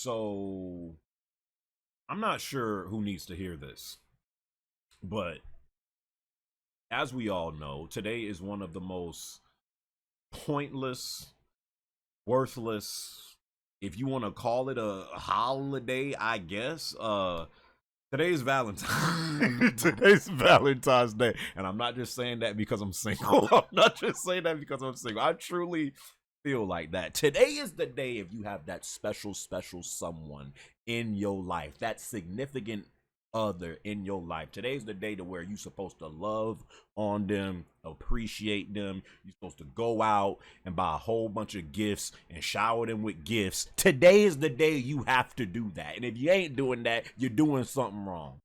So I'm not sure who needs to hear this, but as we all know, today is one of the most pointless, worthless, if you want to call it a holiday, I guess. Today's Valentine's today's Valentine's Day. And I'm not just saying that because I'm single. I'm not just saying that because I'm single. I truly feel like that. Today is the day if you have that special someone in your life, that significant other in your life. Today's the day to where you're supposed to love on them, appreciate them. You're supposed to go out and buy a whole bunch of gifts and shower them with gifts. Today is the day you have to do that. And if you ain't doing that, you're doing something wrong.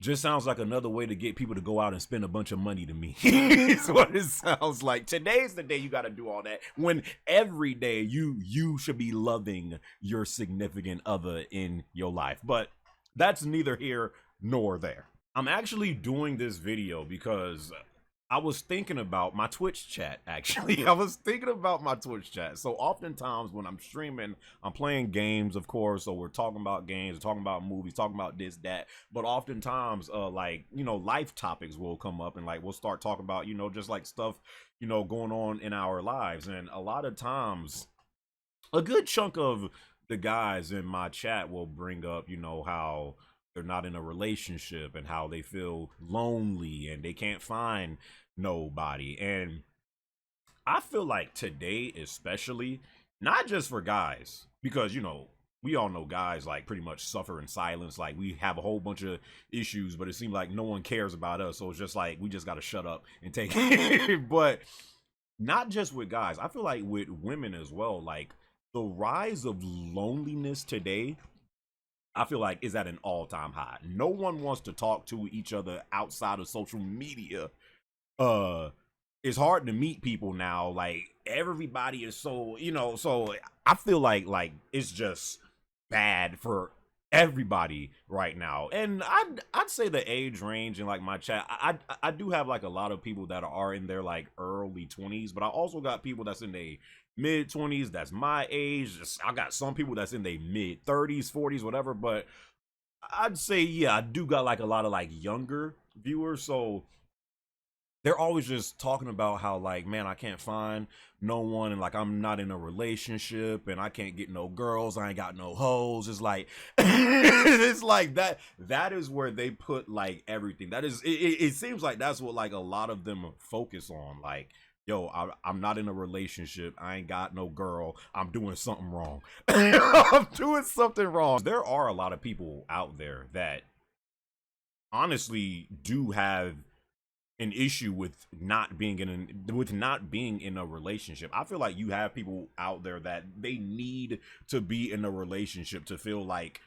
Just sounds like another way to get people to go out and spend a bunch of money to me. It's what it sounds like. Today's the day you got to do all that, when every day you should be loving your significant other in your life. But that's neither here nor there. I'm actually doing this video because I was thinking about my Twitch chat, actually. I was thinking about my Twitch chat. So oftentimes when I'm streaming, I'm playing games, of course. So we're talking about games, we're talking about movies, talking about this, that. But oftentimes, life topics will come up and like we'll start talking about, just like stuff, going on in our lives. And a lot of times, a good chunk of the guys in my chat will bring up, how they're not in a relationship and how they feel lonely and they can't find nobody. And I feel like today, especially, not just for guys, because, we all know guys like pretty much suffer in silence. Like we have a whole bunch of issues, but it seems like no one cares about us. So it's just like we just got to shut up and take it. But not just with guys, I feel like with women as well. Like the rise of loneliness today, I feel like is at an all-time high. No one wants to talk to each other outside of social media. It's hard to meet people now. Like everybody is so, so I feel like it's just bad for everybody right now. And I'd say the age range in like my chat, I do have like a lot of people that are in their like early 20s, but I also got people that's in their mid 20s, that's my age. I got some people that's in their mid 30s, 40s, whatever. But I'd say, yeah, I do got like a lot of like younger viewers. So they're always just talking about how like, man, I can't find no one, and like I'm not in a relationship and I can't get no girls, I ain't got no hoes. It's like it's like that is where they put like everything. That is it seems like that's what like a lot of them focus on. Like, yo, I'm not in a relationship, I ain't got no girl, I'm doing something wrong. I'm doing something wrong. There are a lot of people out there that honestly do have an issue with not being in a relationship. I feel like you have people out there that they need to be in a relationship to feel like,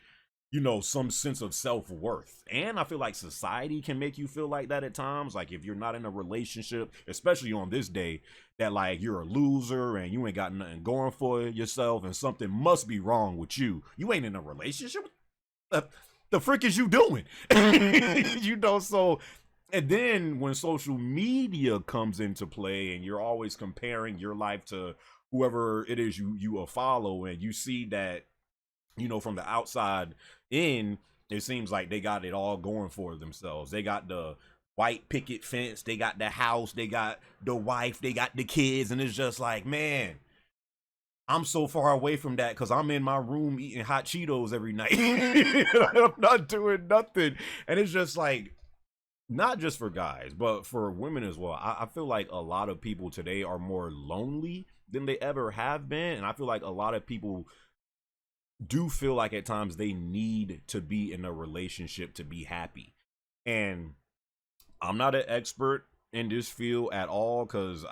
some sense of self-worth. And I feel like society can make you feel like that at times. Like if you're not in a relationship, especially on this day, that like you're a loser and you ain't got nothing going for yourself and something must be wrong with you. You ain't in a relationship. The frick is you doing? So. And then when social media comes into play and you're always comparing your life to whoever it is you follow, and you see that, from the outside in, it seems like they got it all going for themselves. They got the white picket fence, they got the house, they got the wife, they got the kids, and it's just like, man, I'm so far away from that because I'm in my room eating hot Cheetos every night. I'm not doing nothing. And it's just like, not just for guys, but for women as well. I feel like a lot of people today are more lonely than they ever have been. And I feel like a lot of people do feel like at times they need to be in a relationship to be happy. And I'm not an expert in this field at all, because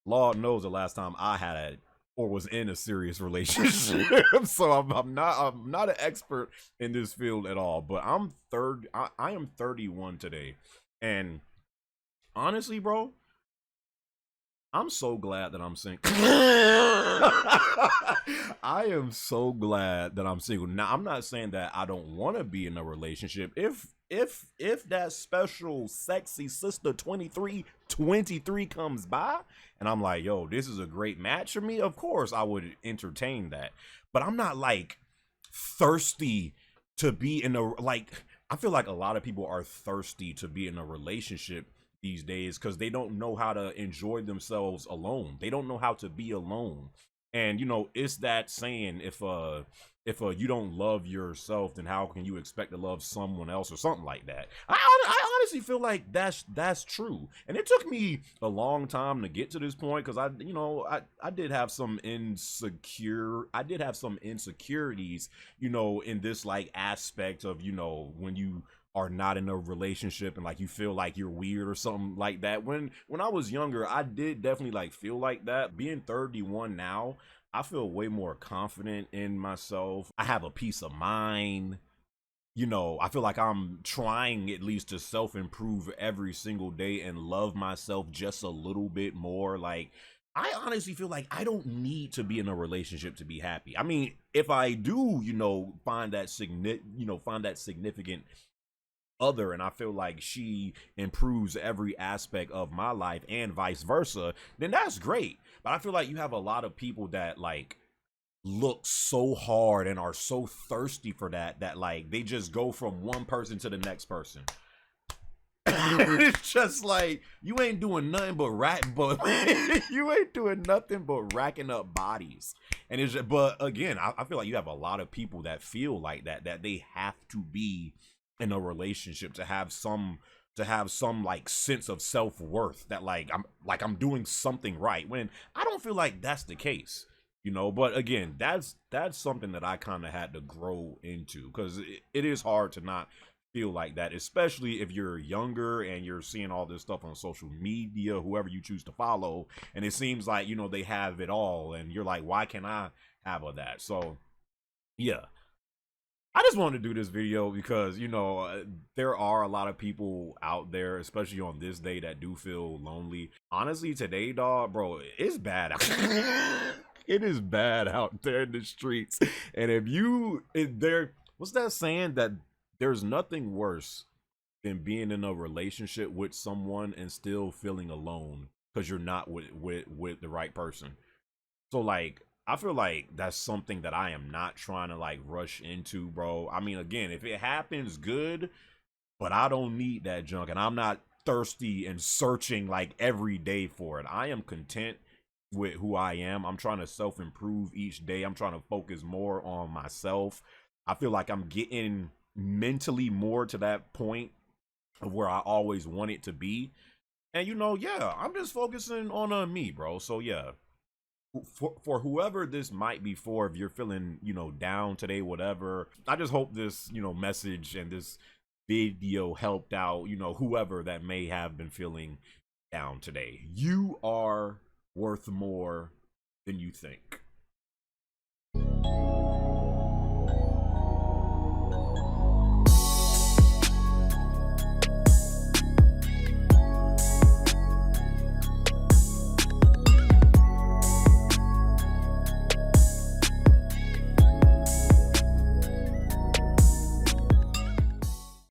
Lord knows the last time I had or was in a serious relationship. So I'm not an expert in this field at all. But I am 31 today, and honestly, bro, I'm so glad that I'm single. I am so glad that I'm single. Now, I'm not saying that I don't want to be in a relationship. If that special sexy sister 23 comes by and I'm like, yo, this is a great match for me, of course I would entertain that. But I'm not like thirsty to be in a, like, I feel like a lot of people are thirsty to be in a relationship these days because they don't know how to enjoy themselves alone. They don't know how to be alone. And you know, it's that saying, if you don't love yourself, then how can you expect to love someone else, or something like that. I honestly feel like that's true. And it took me a long time to get to this point because I did have some insecurities, you know, in this like aspect of, you know, when you are not in a relationship and like you feel like you're weird or something like that. When I was younger, I did definitely like feel like that. Being 31 now, I feel way more confident in myself. I have a peace of mind. You know, I feel like I'm trying at least to self-improve every single day and love myself just a little bit more. Like, I honestly feel like I don't need to be in a relationship to be happy. I mean, if I do, you know, find that significant other, and I feel like she improves every aspect of my life and vice versa, then that's great. But I feel like you have a lot of people that like look so hard and are so thirsty for that like they just go from one person to the next person. It's just like you ain't doing nothing but you ain't doing nothing but racking up bodies. And it's just, but again, I feel like you have a lot of people that feel like that they have to be in a relationship to have some like sense of self-worth, that like I'm doing something right, when I don't feel like that's the case, you know. But again, that's something that I kind of had to grow into, because it is hard to not feel like that, especially if you're younger and you're seeing all this stuff on social media, whoever you choose to follow, and it seems like, you know, they have it all and you're like, why can't I have all that? So yeah, I just wanted to do this video because, you know, there are a lot of people out there, especially on this day, that do feel lonely. Honestly, today, dog, bro, it's bad out there. It is bad out there in the streets. And what's that saying, that there's nothing worse than being in a relationship with someone and still feeling alone because you're not with the right person. So like, I feel like that's something that I am not trying to like rush into, bro. I mean, again, if it happens, good, but I don't need that junk, and I'm not thirsty and searching like every day for it. I am content with who I am. I'm trying to self-improve each day. I'm trying to focus more on myself. I feel like I'm getting mentally more to that point of where I always wanted to be. And you know, yeah, I'm just focusing on me, bro. So yeah, for whoever this might be for, if you're feeling, you know, down today, whatever, I just hope this, you know, message and this video helped out, you know, whoever that may have been feeling down today. You are worth more than you think.